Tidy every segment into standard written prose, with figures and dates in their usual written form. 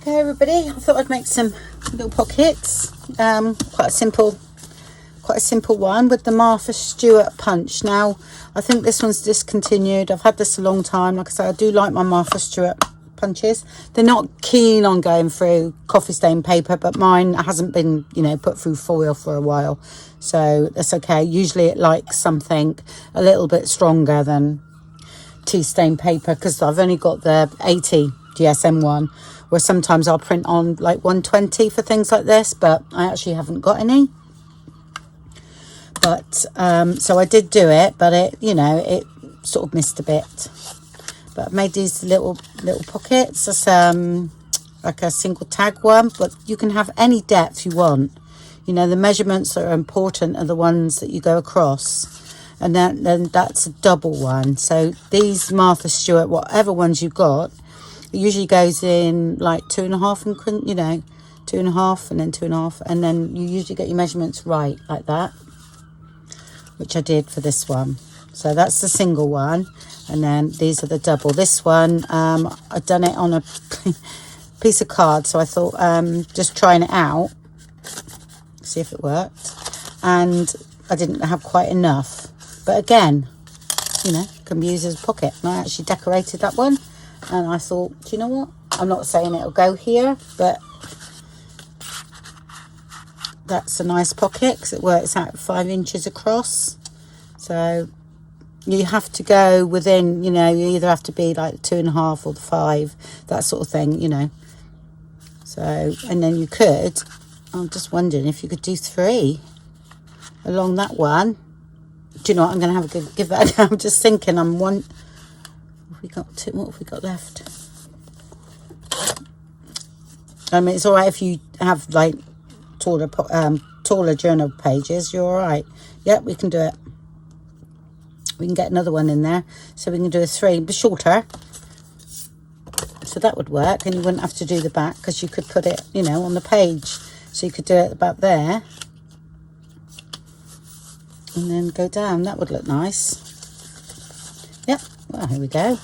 Okay, everybody, I thought I'd make some little pockets. Quite a simple one with the Martha Stewart punch. Now, I think this one's discontinued. I've had this a long time. Like I say, I do like my Martha Stewart punches. They're not keen on going through coffee stain paper, but mine hasn't been, you know, put through foil for a while, so that's okay. Usually it likes something a little bit stronger than tea stain paper, because I've only got the 80 GSM one, where sometimes I'll print on like 120 for things like this, but I actually haven't got any. But so I did do it, but it, you know, it sort of missed a bit. But I've made these little pockets. It's like a single tag one, but you can have any depth you want. You know, the measurements that are important are the ones that you go across, and then that's a double one. So these Martha Stewart, whatever ones you've got, it usually goes in like 2.5 and, you know, 2.5 and then 2.5, and then you usually get your measurements right like that, which I did for this one. So that's the single one, and then these are the double. This one, I've done it on a piece of card, so I thought just trying it out, see if it worked, and I didn't have quite enough. But again, you know, can be used as a pocket. And I actually decorated that one, and I thought, do you know what? I'm not saying it'll go here, but that's a nice pocket because it works out 5 inches across. So you have to go within, you know, you either have to be like 2.5 or the 5, that sort of thing, you know. So, and then you could, I'm just wondering if you could do 3 along that one. Do you know what? I'm going to have a good give that a go. I'm just thinking, what have we got left? I mean, it's all right if you have like taller journal pages. You're all right. Yep, we can do it. We can get another one in there, so we can do a 3, but shorter. So that would work, and you wouldn't have to do the back, because you could put it, you know, on the page. So you could do it about there, and then go down. That would look nice. Yep. Well, here we go.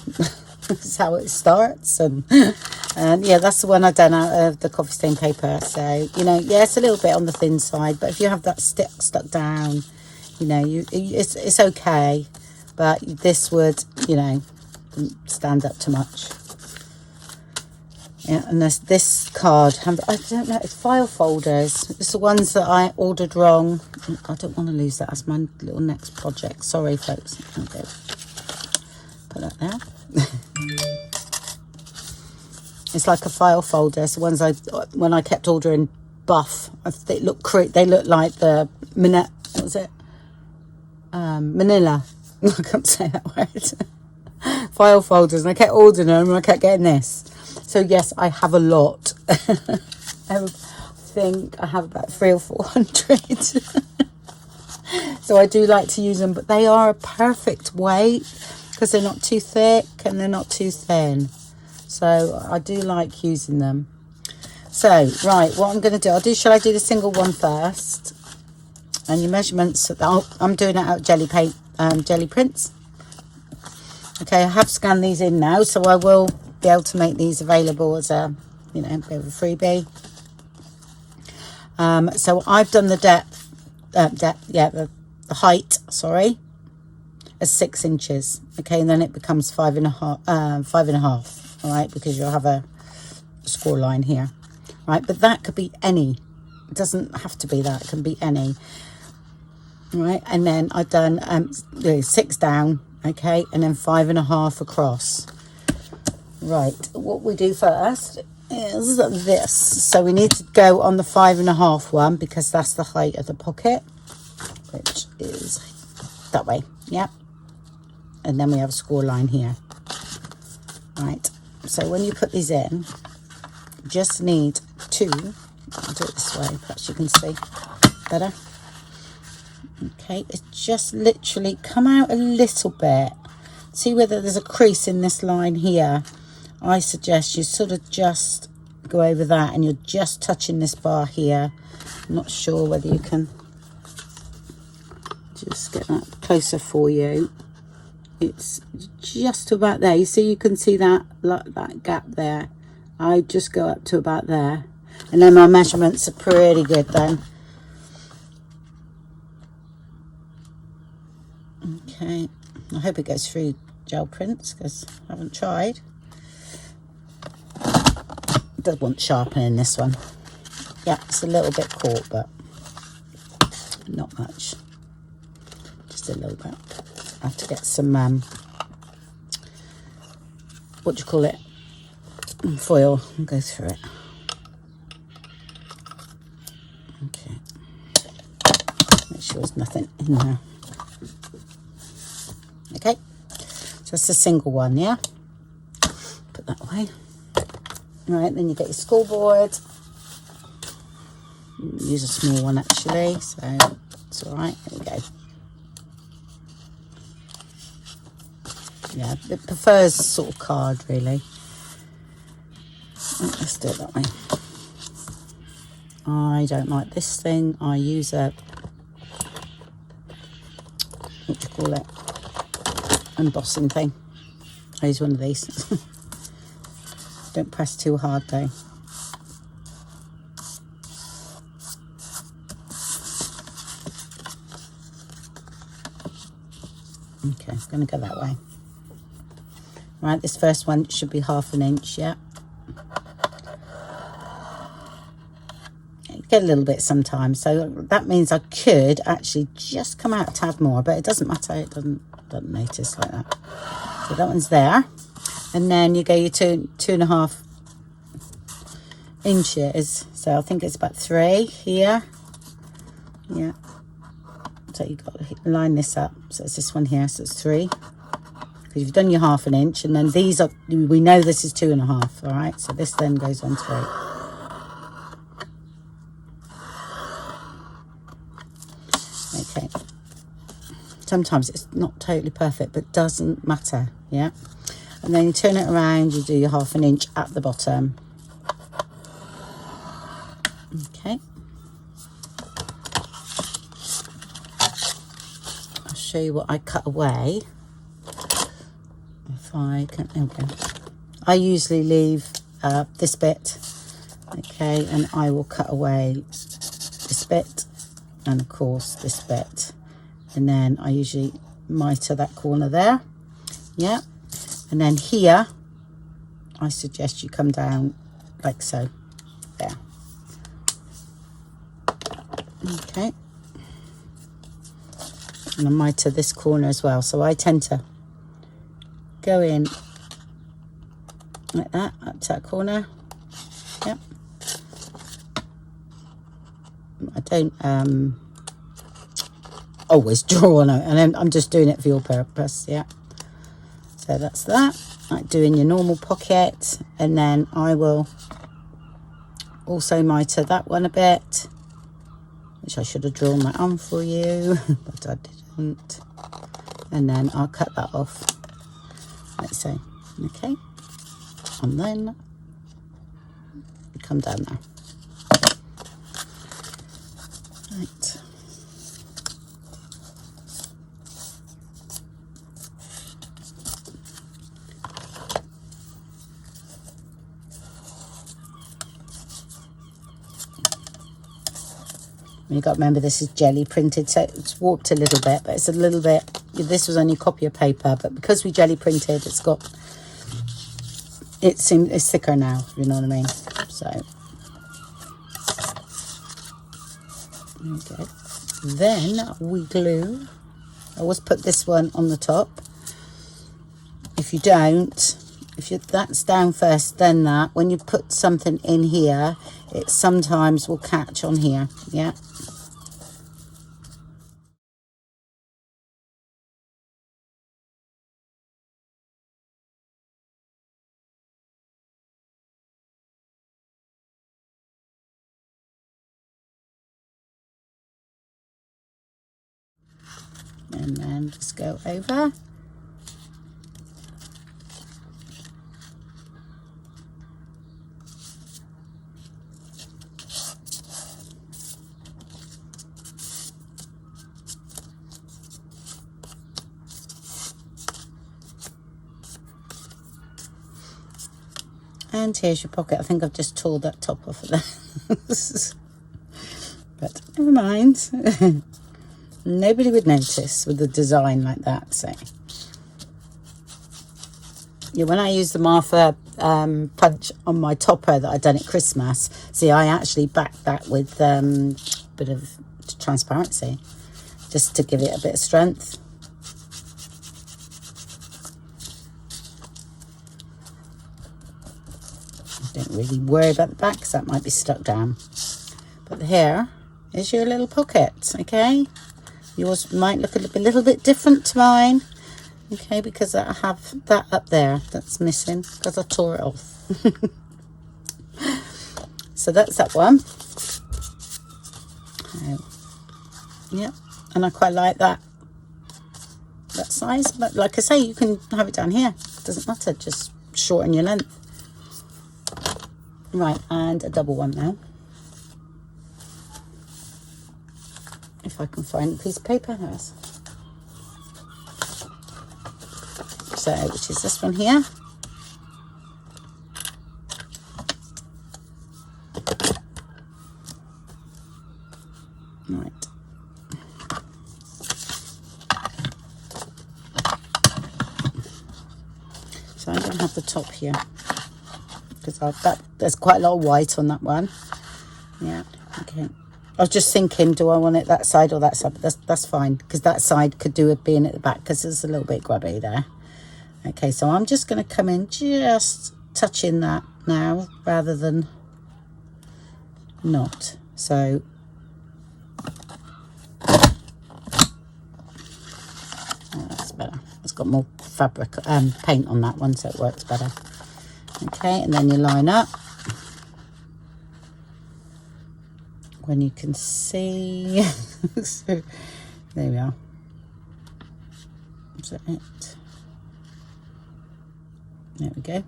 That's how it starts, and yeah, that's the one I've done out of the coffee stain paper. So, you know, yeah, it's a little bit on the thin side, but if you have that stuck down, you know, it's okay. But this would, you know, stand up too much. Yeah, and this card, I don't know, it's file folders. It's the ones that I ordered wrong. I don't want to lose that as my little next project. Sorry, folks. Okay. Put that there. It's like a file folder. It's the ones when I kept ordering buff, they look like the what was it? Manila. I can't say that word. File folders, and I kept ordering them, and I kept getting this. So yes, I have a lot. I think I have about 300 or 400. So I do like to use them, but they are a perfect weight because they're not too thick and they're not too thin. So I do like using them. So right, what I'm going to do, shall I do the single one first? And your measurements, I'm doing it out of jelly prints. Okay, I have scanned these in now, so I will be able to make these available as a, you know, bit of a freebie. So I've done the the height, sorry, as 6 inches. Okay, and then it becomes 5.5. All right, because you'll have a score line here, right? But that could be any. It doesn't have to be that. It can be any. Right, and then I've done 6 down, okay, and then 5.5 across. Right, what we do first is this. So we need to go on the 5.5 one, because that's the height of the pocket, which is that way. Yep. And then we have a score line here. Right, so when you put these in, you just need 2. I'll do it this way, perhaps you can see better. Okay, it's just literally come out a little bit. See whether there's a crease in this line here. I suggest you sort of just go over that, and you're just touching this bar here. I'm not sure whether you can just get that closer for you. It's just about there. You see, you can see that gap there. I just go up to about there, and then my measurements are pretty good then. Okay, I hope it goes through gel prints because I haven't tried. It does want sharpening, this one. Yeah, it's a little bit caught, but not much. Just a little bit. I have to get some, what do you call it? Foil and go through it. Okay. Make sure there's nothing in there. Okay. Just a single one, yeah? Put that away. All right, then you get your school board. Use a small one actually, so it's all right. There we go. Yeah, it prefers sort of card really. Let's do it that way. I don't like this thing. I use a, what do you call it? Embossing thing. I use one of these. Don't press too hard though. Okay, I'm going to go that way. Right, this first one should be 1/2 inch, yeah. You get a little bit sometimes, so that means I could actually just come out a tad more, but it doesn't matter. It doesn't notice like that. So that one's there, and then you go your 2.5 inches. So I think it's about 3 here. Yeah. So you've got to line this up. So it's this one here. So it's 3. Because you've done your 1/2 inch, and then these are, we know this is 2.5. All right. So this then goes on 3. Okay. Sometimes it's not totally perfect, but doesn't matter. Yeah. And then you turn it around. You do your 1/2 inch at the bottom. Okay. I'll show you what I cut away. If I can, there we go. I usually leave this bit, okay, and I will cut away this bit, and of course this bit, and then I usually miter that corner there, yeah, and then here I suggest you come down like so, there. Okay, and I miter this corner as well, so I tend to go in like that, up to that corner. Yep. I don't always draw on it, and I'm just doing it for your purpose. Yeah. So that's that. Like doing your normal pocket, and then I will also miter that one a bit, which I should have drawn that on for you, but I didn't. And then I'll cut that off. Like so, okay, and then come down there. Right. You've got to remember this is jelly printed, so it's warped a little bit, but it's a little bit, this was only copy of paper, but because we jelly printed, it's thicker now, you know what I mean? So, okay. Then we glue. I always put this one on the top. If you don't, that's down first, then that, when you put something in here, it sometimes will catch on here, yeah. And then just go over. And here's your pocket. I think I've just tore that top off of there. But never mind. Nobody would notice with a design like that. So yeah, when I use the Martha punch on my topper that I done at Christmas, see, I actually backed that with a bit of transparency just to give it a bit of strength. Don't really worry about the back because that might be stuck down. But here is your little pocket, okay? Yours might look a little bit different to mine. Okay, because I have that up there that's missing because I tore it off. So that's that one. Yeah, and I quite like that size. But like I say, you can have it down here. Doesn't matter, just shorten your length. Right, and a double one now. If I can find a piece of paper. There it is. So, which is this one here. Right. So I'm going to have the top here because there's quite a lot of white on that one. Yeah. Okay. I was just thinking, do I want it that side or that side? But that's fine because that side could do with being at the back because it's a little bit grubby there. Okay, so I'm just going to come in just touching that now rather than not. So that's better. It's got more fabric paint on that one, so it works better. Okay, and then you line up when you can see. So there we are. Is that it? There we go.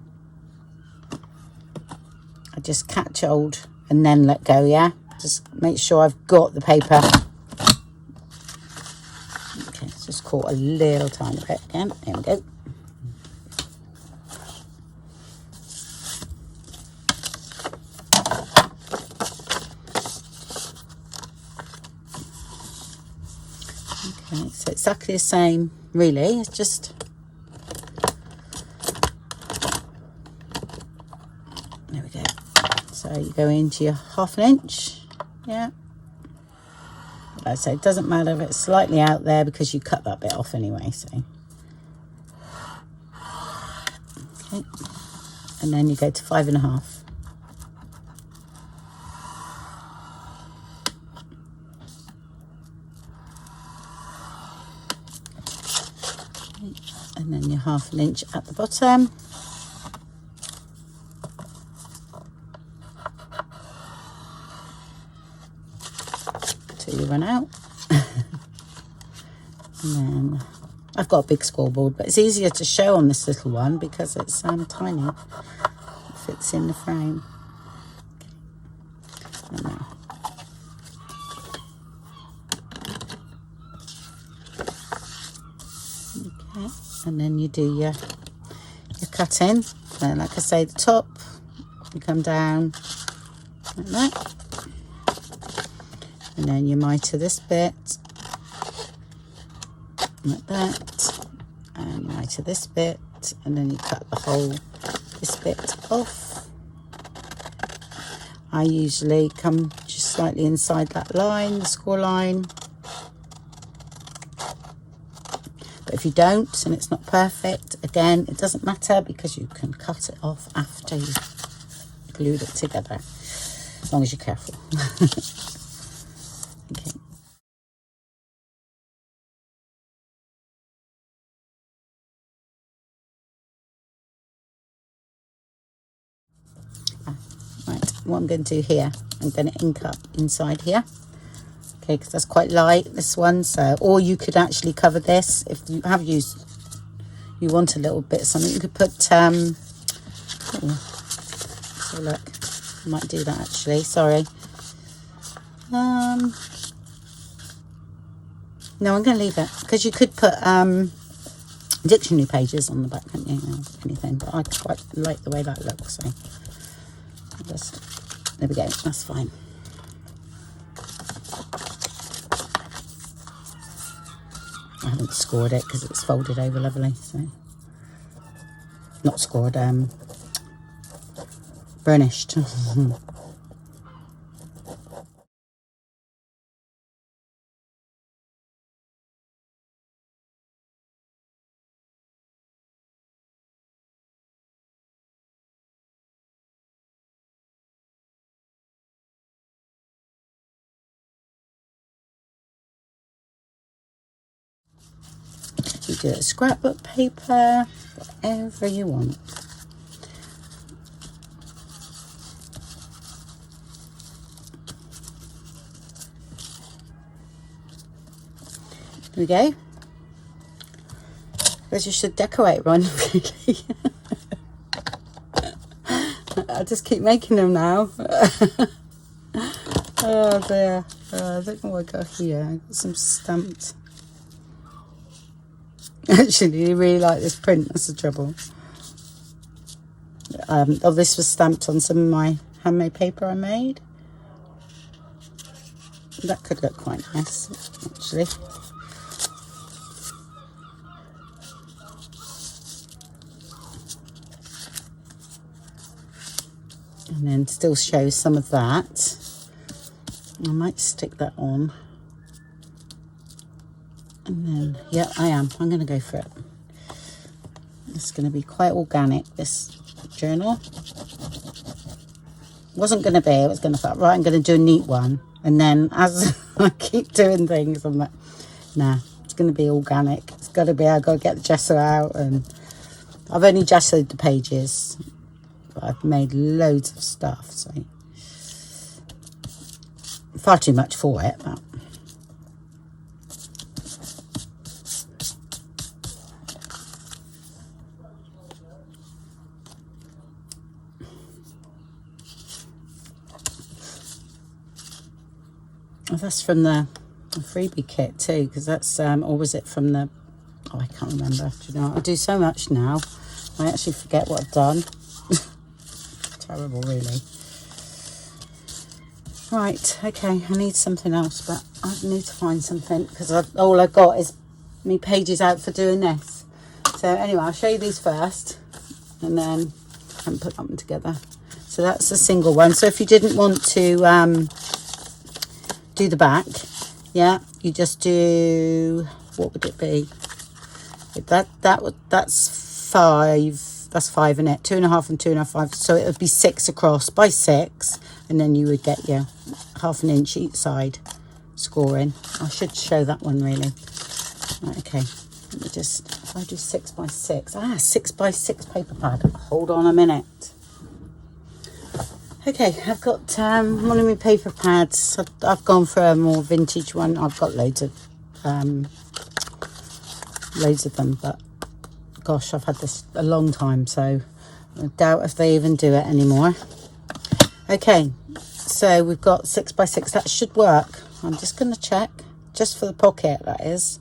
I just catch hold and then let go, yeah? Just make sure I've got the paper. Okay, it's just caught a little tiny bit again. There we go. Okay, so exactly the same, really. It's just... There we go. So you go into your 1/2 inch, yeah. Like I say, it doesn't matter if it's slightly out there because you cut that bit off anyway. So, okay, and then you go to 5.5. And then your 1/2 inch at the bottom. Till you run out. And then I've got a big scoreboard, but it's easier to show on this little one because it's tiny. It fits in the frame. Okay. And now. Okay, and then you do your cutting. So like I say, the top, you come down like that. And then you mitre this bit, like that, and you mitre this bit, and then you cut the whole, this bit off. I usually come just slightly inside that line, the score line. But if you don't, and it's not perfect, again, it doesn't matter because you can cut it off after you've glued it together, as long as you're careful. Okay. Right, what I'm going to do here, I'm going to ink up inside here. Okay, because that's quite light, this one. So, or you could actually cover this if you have used, you want a little bit of something. You could put, so look, I might do that actually, sorry. No, I'm going to leave it because you could put dictionary pages on the back, can't you? Anything, but I quite like the way that looks, so just, there we go, that's fine. I haven't scored it because it's folded over lovely, so not scored, burnished. You do it scrapbook paper, whatever you want. There we go. I guess you should decorate one, really. I just keep making them now. Oh dear. I don't know what I got here. I got some stamped. Actually, you really like this print, that's the trouble. Oh, this was stamped on some of my handmade paper I made. That could look quite nice, actually. And then still show some of that. I might stick that on. And then, yeah, I'm going to go for it. It's going to be quite organic, this journal. Wasn't going to be, it was going to feel, right, I'm going to do a neat one. And then as I keep doing things, I'm like, nah, it's going to be organic. It's got to be, I've got to get the gesso out. And I've only gessoed the pages, but I've made loads of stuff, so far too much for it, but oh, that's from the freebie kit too, because that's or was it from the, oh, I can't remember. Do you know, I do so much now I actually forget what I've done. Terrible, really. Right, okay, I need something else, but I need to find something because all I've got is me pages out for doing this. So anyway, I'll show you these first and then I can put them together. So that's a single one. So if you didn't want to do the back, yeah, you just do, what would it be? That's 5 in it, 2.5 and 2.5, 5. So it would be 6 across by 6, and then you would get your 1/2 inch each side scoring. I should show that one really. Right, okay, let me just, if I do 6 by 6, 6 by 6 paper pad. Hold on a minute. Okay, I've got one of my paper pads. I've gone for a more vintage one. I've got loads of them, but gosh, I've had this a long time, so I doubt if they even do it anymore. Okay, so we've got 6 by 6. That should work. I'm just going to check, just for the pocket, that is.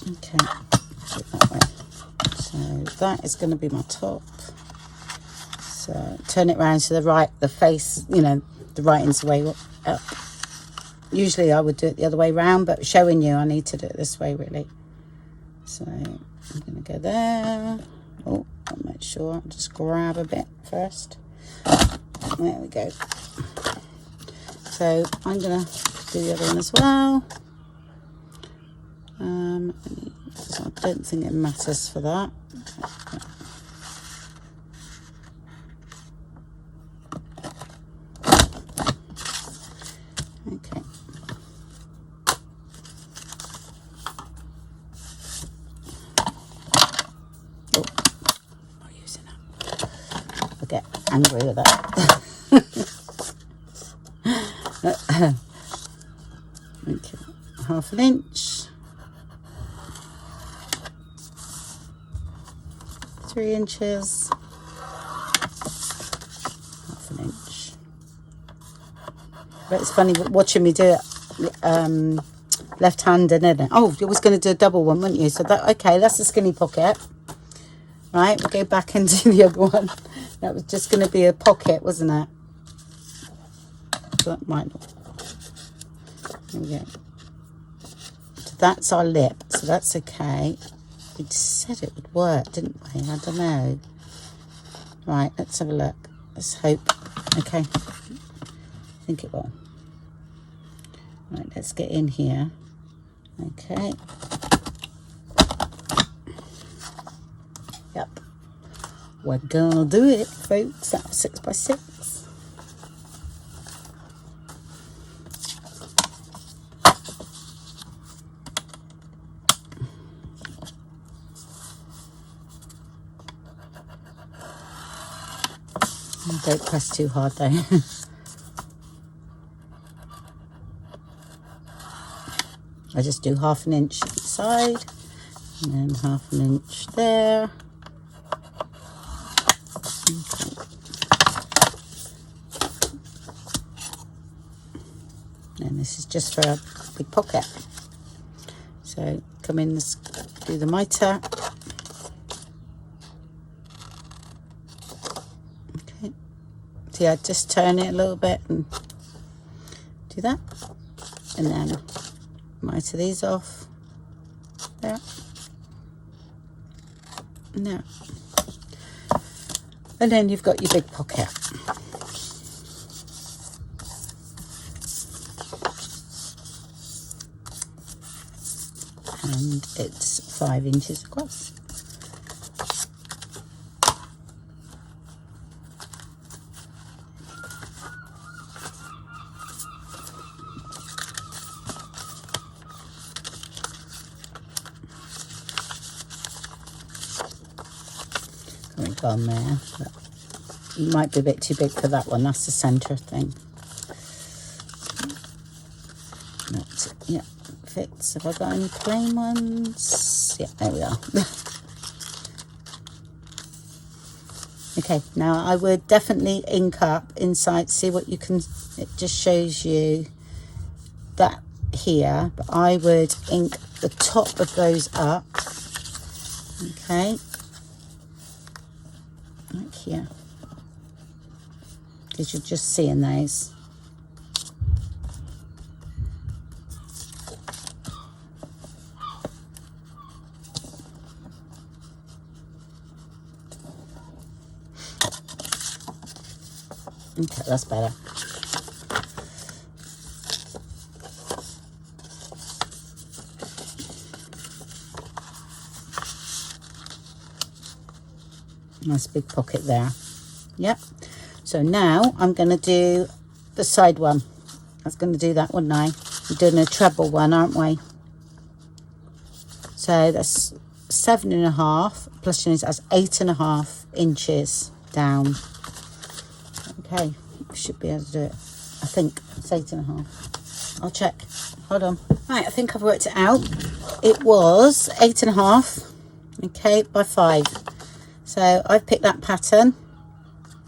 Okay, put it that way. So that is going to be my top. So turn it round to the face, you know, the writing's the way up. Usually I would do it the other way round, but showing you, I need to do it this way, really. So I'm going to go there. Oh, I'll make sure. I'll just grab a bit first. There we go. So I'm going to do the other one as well. So I don't think it matters for that. Okay. Oh, not using that. I get angry with that. Okay, 1/2 inch, 3 inches, 1/2 inch. But it's funny watching me do it left-handed, isn't it? Oh, you was going to do a double one, weren't you? So that, okay, that's a skinny pocket. Right, we'll go back into the other one. That was just going to be a pocket, wasn't it? So that might not. There we go. So that's our lip, so that's okay. We said it would work, didn't we? I don't know. Right, let's have a look. Let's hope. Okay. I think it will. Right, let's get in here. Okay. Yep. We're gonna do it, folks. That was 6 by 6. Don't press too hard though. I just do 1/2 inch each side and then 1/2 inch there. Okay. And this is just for a big pocket. So come in, let's do the mitre. Okay. So yeah, just turn it a little bit and do that. And then mitre these off. There. Now. And then you've got your big pocket. And it's 5 inches across. On there, but it might be a bit too big for that one. That's the center thing. That's it. Yeah, fits. Have I got any plain ones? Yeah, there we are. Okay, now I would definitely ink up inside. See what you can. It just shows you that here, but I would ink the top of those up. Okay. Like here, because you're just seeing those. Okay, that's better. Nice big pocket there. Yep. So now I'm going to do the side one. I was going to do that one now. We're doing a treble one, aren't we? So that's 7.5 plus that's 8.5 inches down. Okay, we should be able to do it. I think it's 8.5. I'll check. Hold on. Right, I think I've worked it out. It was 8.5. Okay, by 5. So I've picked that pattern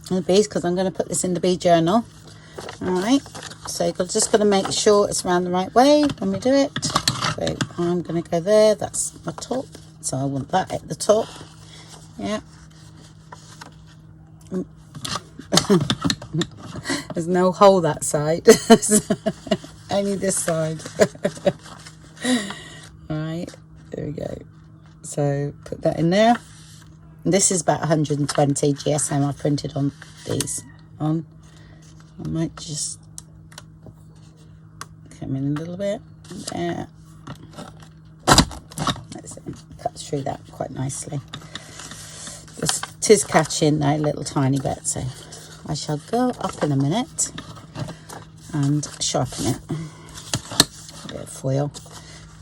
and the beads because I'm going to put this in the bead journal. All right, so you're just going to make sure it's around the right way when we do it. So I'm going to go there. That's my top. So I want that at the top. Yeah. There's no hole that side. Only this side. All right, there we go. So put that in there. This is about 120 GSM I printed on these on. I might just come in a little bit there. That's it. Cuts through that quite nicely. It is catching a little tiny bit, so I shall go up in a minute and sharpen it. A bit of foil.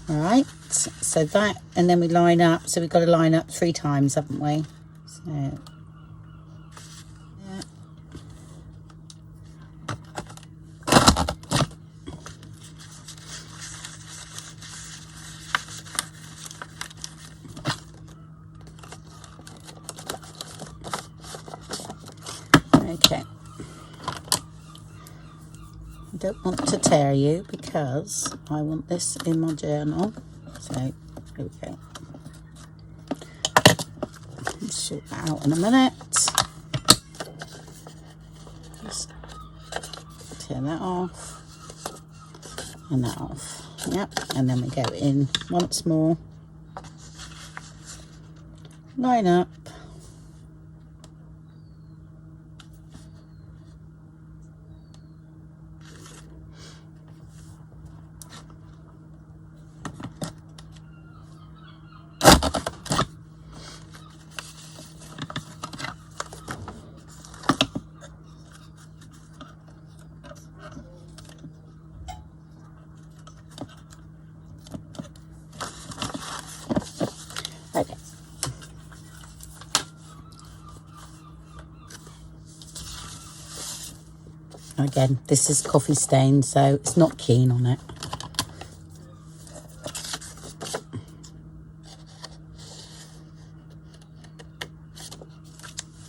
All right, so that, and then we line up. So we've got to line up 3 times, haven't we? So, yeah. Okay. I don't want to tear you because I want this in my journal. So here we go. I'll sort that out in a minute. Just tear that off and that off. Yep, and then we go in once more. Line up. Okay. Again, this is coffee stain, so it's not keen on it.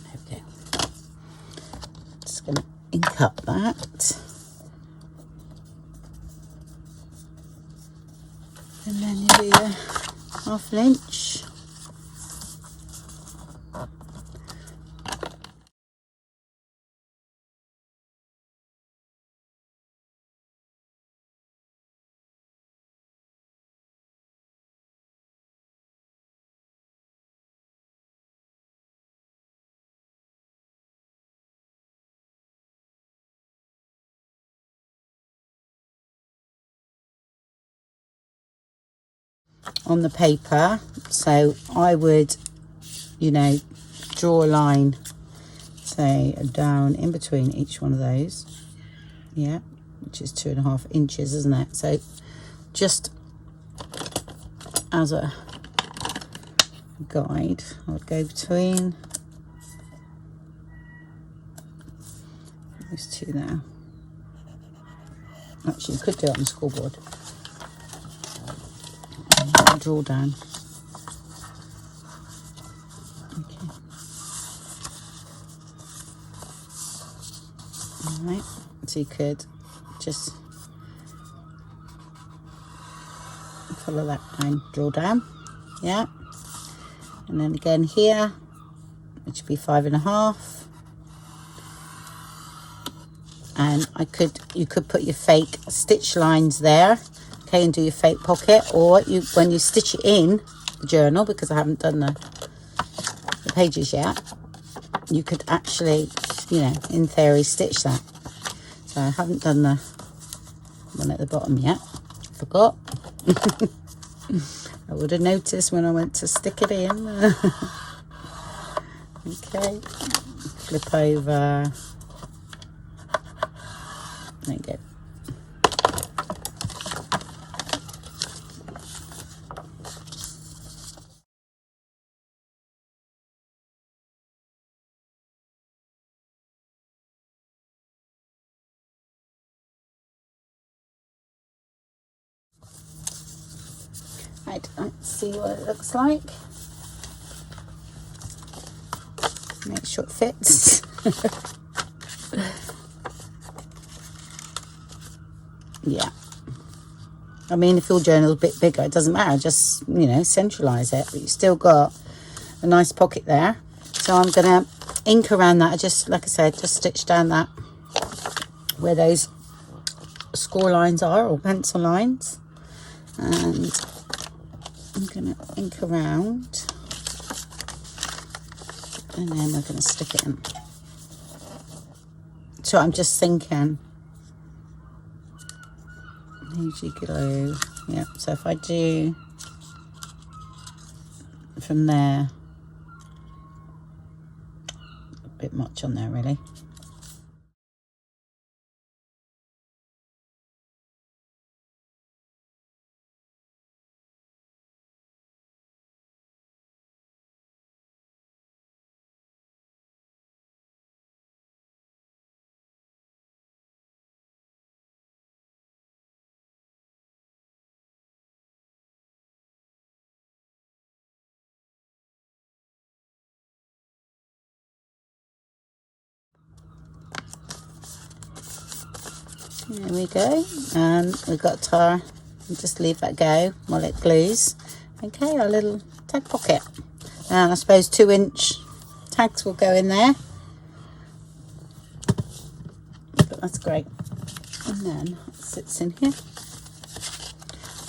There we go. Just going to ink up that. And then you do your 1/2 inch. On the paper, so I would, you know, draw a line, say down in between each one of those, yeah, which is 2.5 inches, isn't it? So just as a guide, I would go between those two there. Actually, you could do it on the scoreboard. Draw down. Okay. Alright, so you could just follow that line, draw down, yeah, and then again here, it should be 5.5, and you could put your fake stitch lines there, okay, and do your fake pocket, or when you stitch it in the journal, because I haven't done the pages yet, you could actually, you know, in theory, stitch that. So I haven't done the one at the bottom yet. Forgot. I would have noticed when I went to stick it in. Okay. Flip over. There you go. Right, let's see what it looks like. Make sure it fits. Yeah. I mean, if your journal's a bit bigger, it doesn't matter. Just, you know, centralise it. But you've still got a nice pocket there. So I'm going to ink around that. I just, like I said, just stitch down that where those score lines are, or pencil lines. And I'm going to ink around. And then we're going to stick it in. So I'm just thinking, usually glue, yeah, so if I do from there, a bit much on there really. There we go. And we've got our, just leave that go while it glues. Okay, our little tag pocket. And I suppose 2-inch tags will go in there. But that's great. And then it sits in here.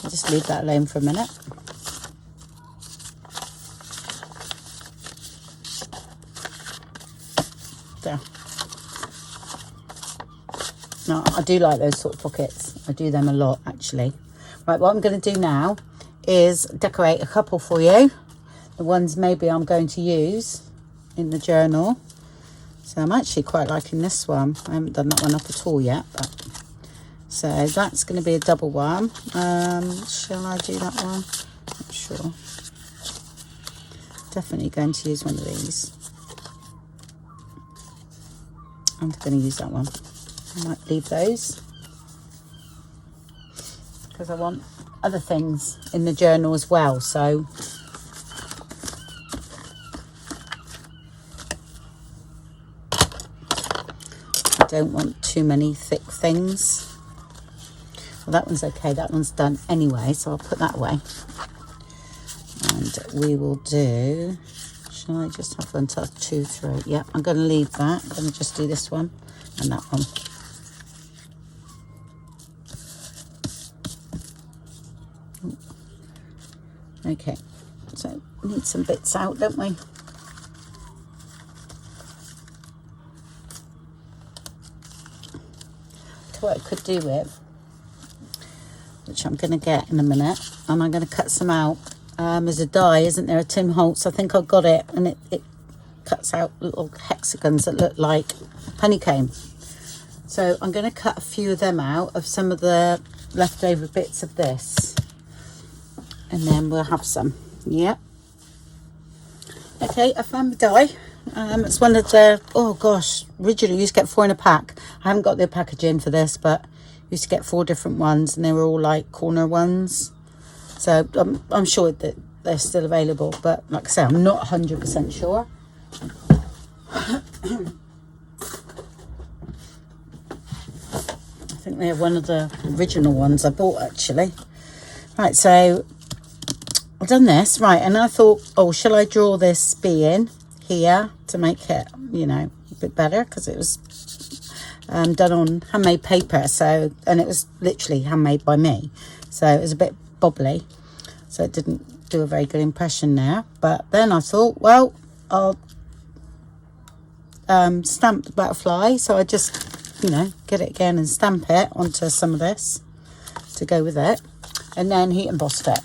I'll just leave that alone for a minute. There. Now, I do like those sort of pockets. I do them a lot, actually. Right, what I'm going to do now is decorate a couple for you. The ones maybe I'm going to use in the journal. So I'm actually quite liking this one. I haven't done that one up at all yet. But so that's going to be a double one. Shall I do that one? Not sure. Definitely going to use one of these. I'm going to use that one. I might leave those because I want other things in the journal as well. So I don't want too many thick things. Well, that one's okay. That one's done anyway, so I'll put that away. And we will do, shall I just have one to 2, 3? Yeah, I'm going to leave that. I'm going to just do this one and that one. Okay, so we need some bits out, don't we? To what I could do with, which I'm going to get in a minute, and I'm going to cut some out. There's a die, isn't there, a Tim Holtz? I think I've got it, and it cuts out little hexagons that look like honeycomb. So I'm going to cut a few of them out of some of the leftover bits of this. And then we'll have some. Yep. Okay, I found the die. It's one of the, oh gosh, originally you used to get 4 in a pack. I haven't got the packaging for this, but used to get 4 different ones, and they were all like corner ones. So I'm sure that they're still available, but like I say, I'm not 100% sure. I think they're one of the original ones I bought, actually. Right, so I've done this, right, and I thought, oh, shall I draw this bee in here to make it, you know, a bit better, because it was done on handmade paper, so, and it was literally handmade by me, so it was a bit bobbly, so it didn't do a very good impression there. But then I thought, well, I'll stamp the butterfly, so I just, you know, get it again and stamp it onto some of this to go with it, and then heat embossed it.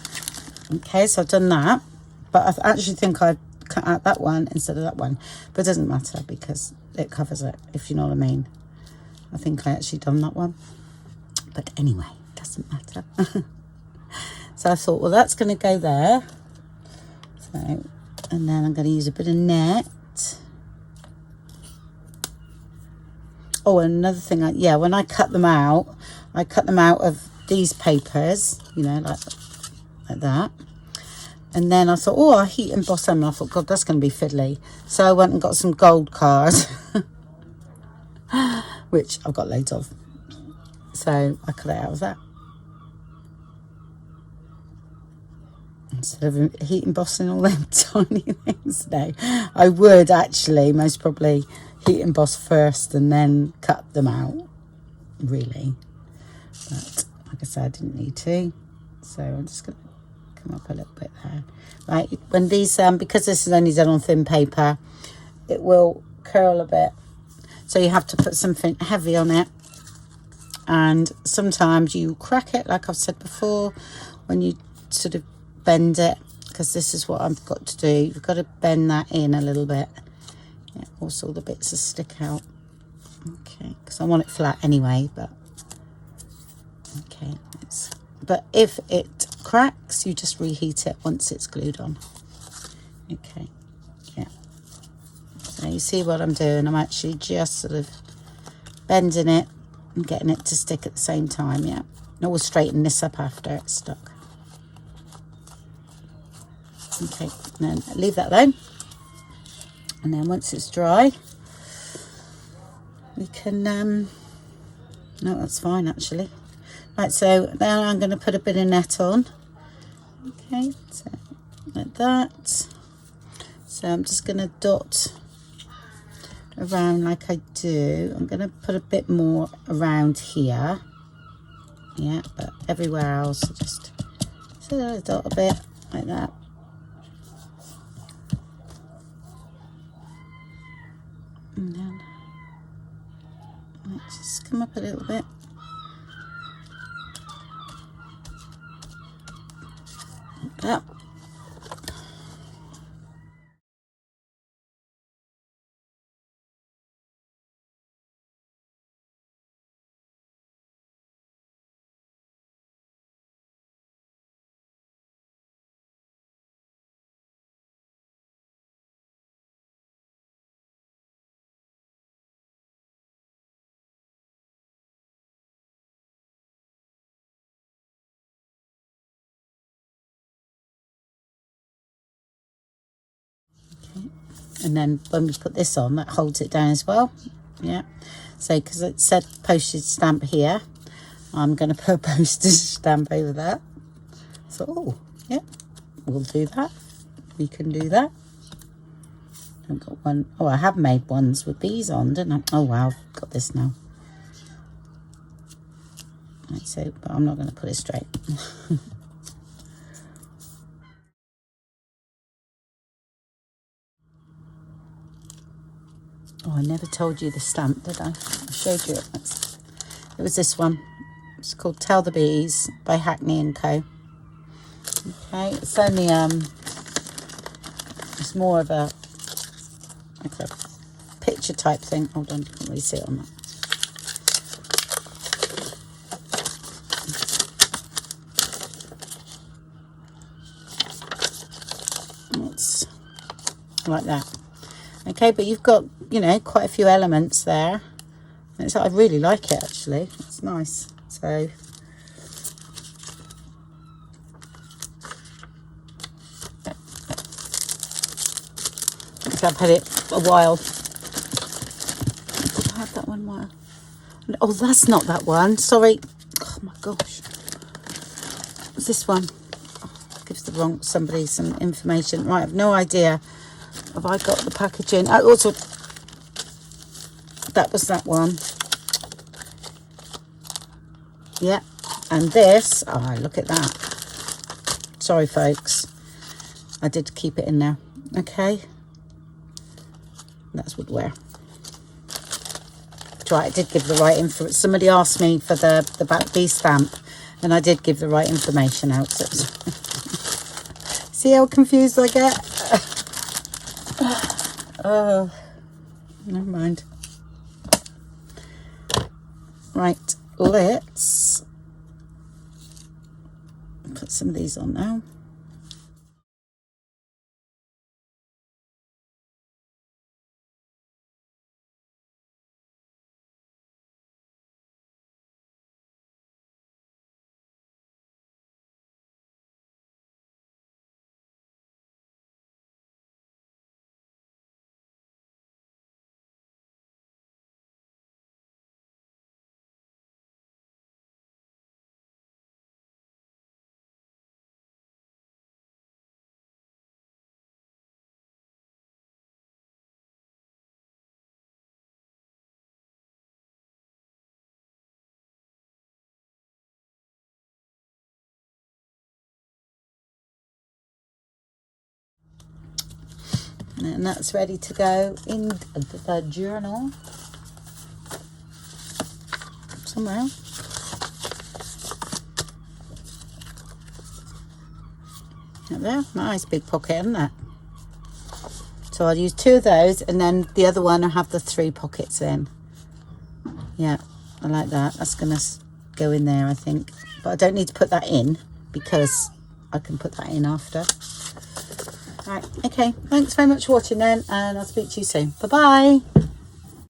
Okay, so I've done that, but I actually think I cut out that one instead of that one, but it doesn't matter because it covers it, if you know what I mean. I think I actually done that one, but anyway, it doesn't matter. So I thought, well, that's going to go there. So, and then I'm going to use a bit of net. Oh, and another thing, yeah, when I cut them out of these papers, you know, like that. And then I thought, oh, I'll heat emboss them. And I thought, God, that's going to be fiddly. So I went and got some gold cards, which I've got loads of. So I cut it out of that. Instead of heat embossing all them tiny things. No, I would actually most probably heat emboss first and then cut them out, really. But like I said, I didn't need to. So I'm just going to come up a little bit there. Right, when these, because this is only done on thin paper, it will curl a bit. So you have to put something heavy on it. And sometimes you crack it, like I've said before, when you sort of bend it, because this is what I've got to do. You've got to bend that in a little bit. Yeah, also the bits that stick out. Okay, because I want it flat anyway, but okay. But if it cracks, you just reheat it once it's glued on. Okay, yeah. So you see what I'm doing? I'm actually just sort of bending it and getting it to stick at the same time, yeah. And we'll straighten this up after it's stuck. Okay, and then leave that alone. And then once it's dry, we can No, that's fine actually. Right, so now I'm going to put a bit of net on. Okay, so like that. So I'm just going to dot around like I do. I'm going to put a bit more around here. Yeah, but everywhere else I just dot a bit like that. And then let's just come up a little bit. Like that. And then when we put this on, that holds it down as well. Yeah, so because it said postage stamp here, I'm going to put a postage stamp over that. So, oh, yeah, we'll do that. We can do that. I've got one. Oh, I have made ones with these on, didn't I? Oh, wow, I've got this now. Right, so, but I'm not going to put it straight. Oh, I never told you the stamp, did I? I showed you it. It was this one. It's called Tell the Bees by Hackney & Co. Okay, it's only, it's more of a, like a picture type thing. Hold on, you can't really see it on that. It's like that. Okay, but you've got, you know, quite a few elements there. It's, I really like it actually. It's nice. So I've had it a while. I had that one while. Oh, that's not that one. Sorry. Oh my gosh. What's this one? Oh, gives the wrong somebody some information. Right, I've no idea. Have I got the packaging? I also, that was that one. Yeah, and this, oh, look at that. Sorry, folks. I did keep it in there. Okay. That's woodware. Right, I did give the right info. Somebody asked me for the back B stamp, and I did give the right information out. So see how confused I get? Oh, never mind. Right, let's put some of these on now. And that's ready to go in the journal somewhere. Right there, nice big pocket, isn't it? So I'll use 2 of those, and then the other one I'll have the 3 pockets in. Yeah, I like that. That's gonna go in there, I think. But I don't need to put that in because I can put that in after. Right, okay, thanks very much for watching then, and I'll speak to you soon. Bye-bye.